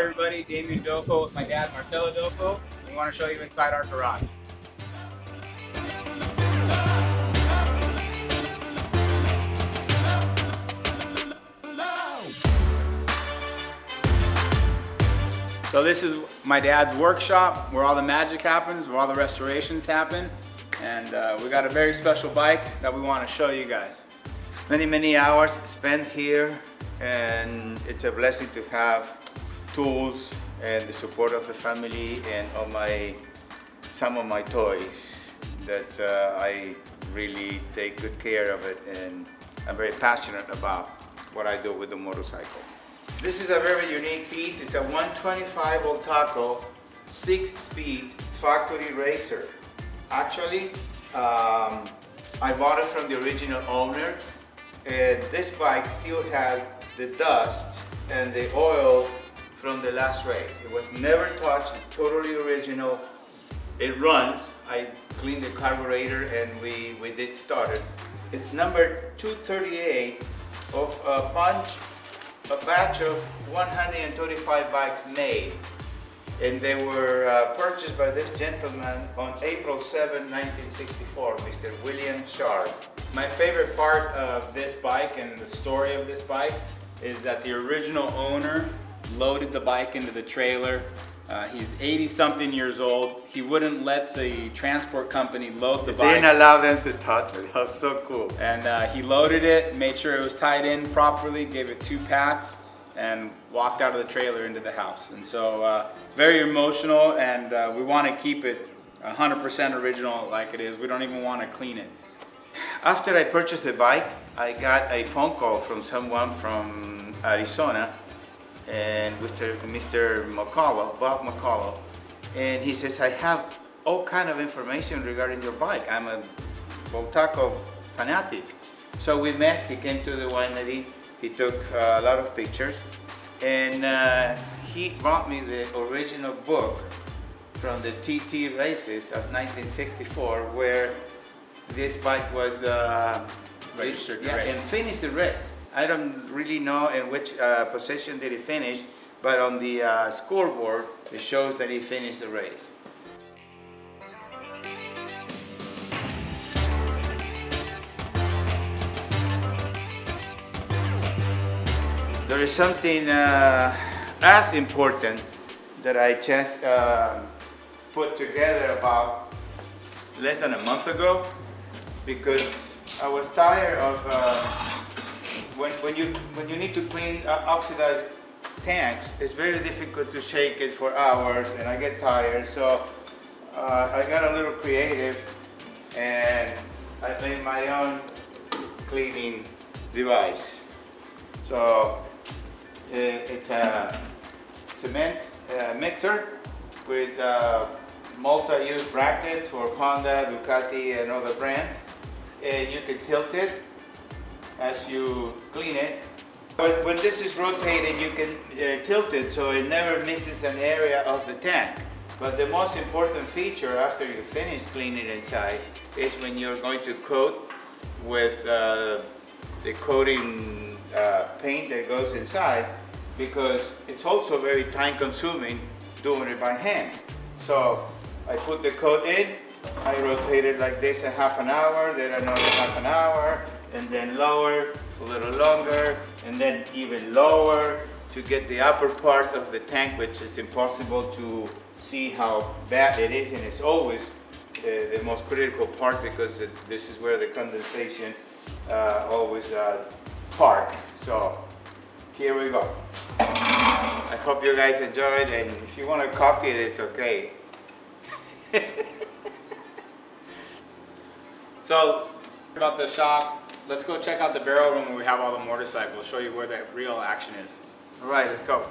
everybody, Damian Doffo with my dad Marcelo Doffo. We want to show you inside our garage. So this is my dad's workshop where all the magic happens, where all the restorations happen. And we got a very special bike that we want to show you guys. Many hours spent here, and it's a blessing to have tools and the support of the family and some of my toys that I really take good care of it, and I'm very passionate about what I do with the motorcycles. This is a very unique piece. It's a 125 Bultaco 6-speed factory racer. Actually, I bought it from the original owner. This bike still has the dust and the oil from the last race. It was never touched, it's totally original. It runs. I cleaned the carburetor and we did start it. It's number 238 of a batch of 135 bikes made. And they were purchased by this gentleman on April 7, 1964, Mr. William Sharp. My favorite part of this bike and the story of this bike is that the original owner loaded the bike into the trailer. He's 80-something years old. He wouldn't let the transport company load the bike. Didn't allow them to touch it. That was so cool. And he loaded it, made sure it was tied in properly, gave it 2 pats, and walked out of the trailer into the house. And so very emotional, and we want to keep it 100% original like it is. We don't even want to clean it. After I purchased the bike, I got a phone call from someone from Arizona, and Mr. McCullough, Bob McCullough, and he says, I have all kind of information regarding your bike. I'm a Bultaco fanatic. So we met, he came to the winery, he took a lot of pictures, and he brought me the original book from the TT races of 1964, where this bike was registered and finished the race. I don't really know in which position did he finish, but on the scoreboard it shows that he finished the race. There is something as important that I just put together about less than a month ago, because I was tired of when you need to clean oxidized tanks. It's very difficult to shake it for hours, and I get tired. So I got a little creative, and I made my own cleaning device. So it's a cement mixer with multi-use brackets for Honda, Ducati, and other brands. And you can tilt it as you clean it. But when this is rotated, you can tilt it so it never misses an area of the tank. But the most important feature after you finish cleaning inside is when you're going to coat with the coating paint that goes inside, because it's also very time consuming doing it by hand. So I put the coat in, I rotate it like this a half an hour, then another half an hour, and then lower, a little longer, and then even lower to get the upper part of the tank, which is impossible to see how bad it is, and it's always the most critical part, because this is where the condensation always park. So here we go. I hope you guys enjoyed, and if you want to copy it, it's okay. So about the shop, let's go check out the barrel room where we have all the motorcycles, show you where the real action is. All right, let's go.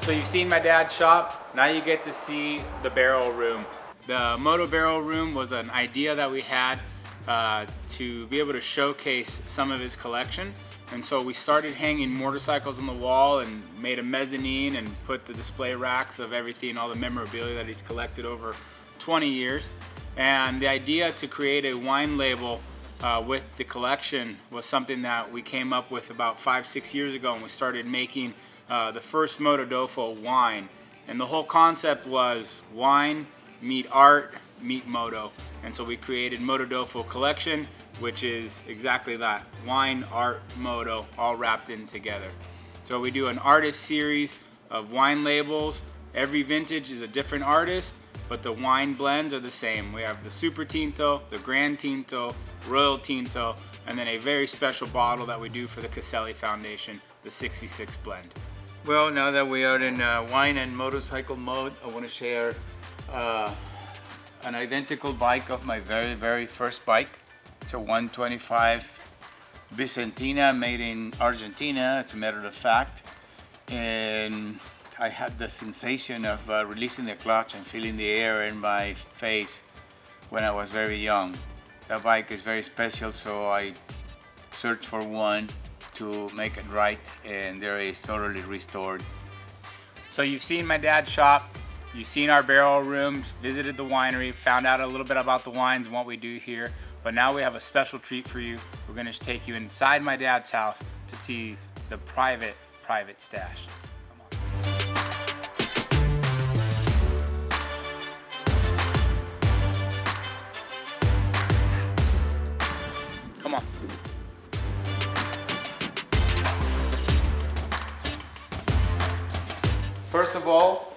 So you've seen my dad's shop, now you get to see the barrel room. The Moto Barrel Room was an idea that we had to be able to showcase some of his collection. And so we started hanging motorcycles on the wall and made a mezzanine and put the display racks of everything, all the memorabilia that he's collected over 20 years. And the idea to create a wine label with the collection was something that we came up with about 5-6 years ago, and we started making the first MotoDoffo wine. And the whole concept was wine meet art meet moto. And so we created MotoDoffo collection, which is exactly that, wine, art, moto, all wrapped in together. So we do an artist series of wine labels. Every vintage is a different artist, but the wine blends are the same. We have the Super Tinto, the Grand Tinto, Royal Tinto, and then a very special bottle that we do for the Caselli Foundation, the 66 blend. Well, now that we are in wine and motorcycle mode, I want to share an identical bike of my very first bike. It's a 125 Vicentina made in Argentina, as a matter of fact. And I had the sensation of releasing the clutch and feeling the air in my face when I was very young. That bike is very special, so I searched for one to make it right, and there it is, totally restored. So you've seen my dad's shop, you've seen our barrel rooms, visited the winery, found out a little bit about the wines and what we do here, but now we have a special treat for you. We're gonna take you inside my dad's house to see the private stash. Come on. First of all,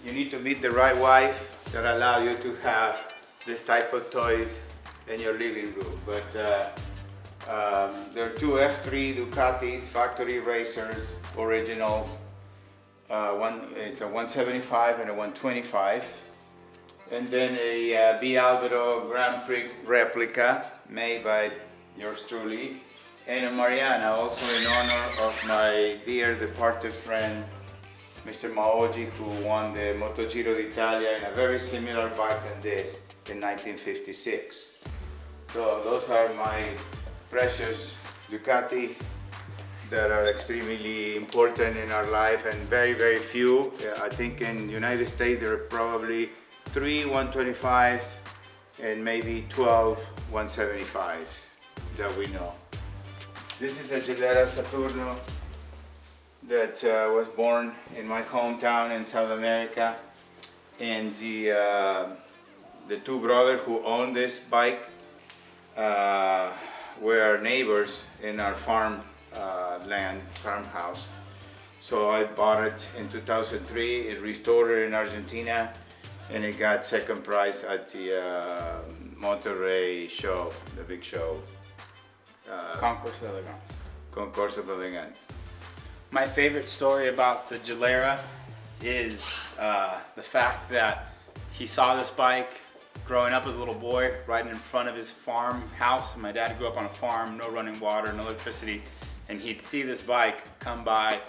you need to meet the right wife that allow you to have this type of toys in your living room. But there are two F3 Ducatis factory racers, originals. It's a 175 and a 125. And then a B. Albero Grand Prix replica made by yours truly. And a Mariana, also in honor of my dear departed friend, Mr. Maoji, who won the Moto Giro d'Italia in a very similar bike than this in 1956. So those are my precious Ducatis that are extremely important in our life, and very few. I think in the United States there are probably 3 125s and maybe 12 175s that we know. This is a Gilera Saturno that was born in my hometown in South America, and the two brothers who own this bike were neighbors in our farmhouse. So I bought it in 2003, it restored it in Argentina, and it got second prize at the Monterrey show, the big show. Concours d'Elegance. Concours d'Elegance. My favorite story about the Gilera is the fact that he saw this bike growing up as a little boy, riding in front of his farmhouse. My dad grew up on a farm, no running water, no electricity, and he'd see this bike come by,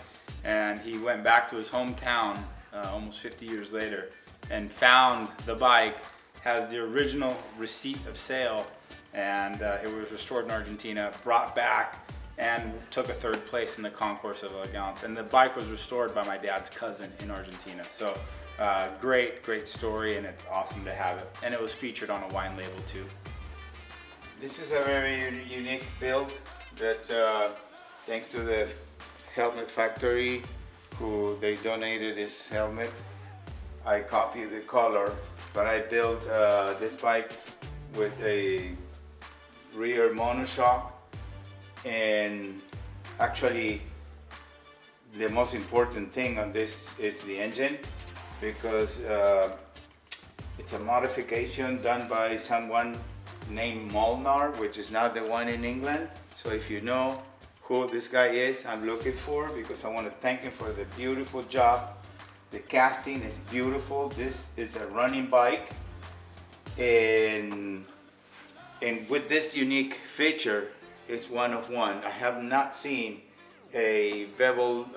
and he went back to his hometown almost 50 years later and found the bike, has the original receipt of sale, and it was restored in Argentina, brought back, and took a third place in the Concours d'Elegance. And the bike was restored by my dad's cousin in Argentina. So great story, and it's awesome to have it. And it was featured on a wine label too. This is a very unique build that thanks to the helmet factory, who they donated this helmet. I copied the color, but I built this bike with a rear monoshock, and actually the most important thing on this is the engine, because it's a modification done by someone named Molnar, which is not the one in England. So if you know who this guy is, I'm looking for, because I want to thank him for the beautiful job. The casting is beautiful. This is a running bike, and with this unique feature, it's one of one. I have not seen a bevel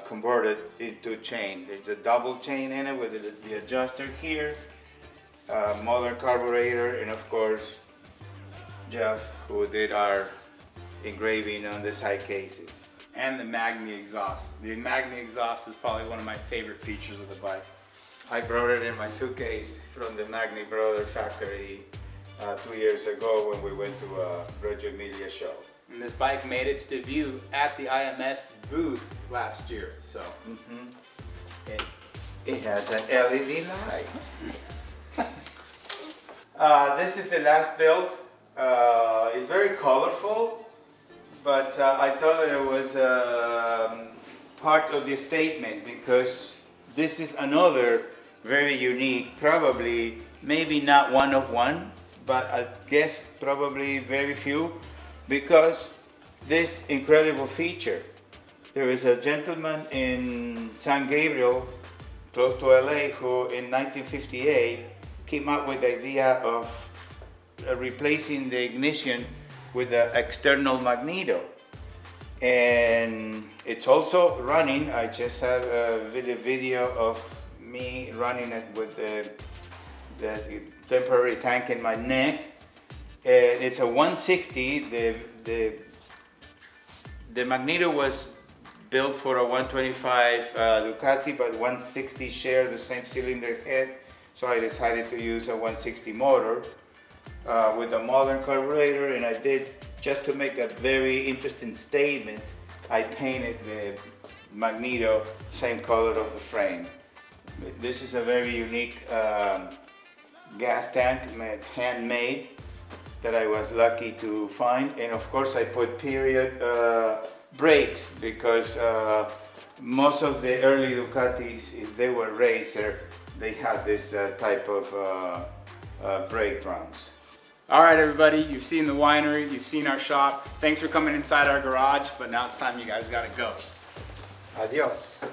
converted into chain. There's a double chain in it with the adjuster here, modern carburetor, and of course Jeff, who did our engraving on the side cases. And the Magni exhaust. The Magni exhaust is probably one of my favorite features of the bike. I brought it in my suitcase from the Magni Brother factory 2 years ago when we went to a Reggio Emilia show. And this bike made its debut at the IMS booth last year, so. It has an LED light. This is the last build. It's very colorful, but I thought that it was part of the statement because this is another very unique, probably maybe not one of one, but I guess probably very few, because this incredible feature. There is a gentleman in San Gabriel, close to LA, who in 1958 came up with the idea of replacing the ignition with an external magneto. And it's also running. I just have a video of me running it with the temporary tank in my neck. And it's a 160. The magneto was built for a 125 Ducati, but 160 share the same cylinder head. So I decided to use a 160 motor with a modern carburetor, and I did, just to make a very interesting statement, I painted the magneto same color of the frame. This is a very unique gas tank, handmade, that I was lucky to find. And of course I put period brakes because most of the early Ducatis, if they were racer, they had this type of brake drums. All right, everybody, you've seen the winery, you've seen our shop. Thanks for coming inside our garage, but now it's time you guys gotta go. Adios.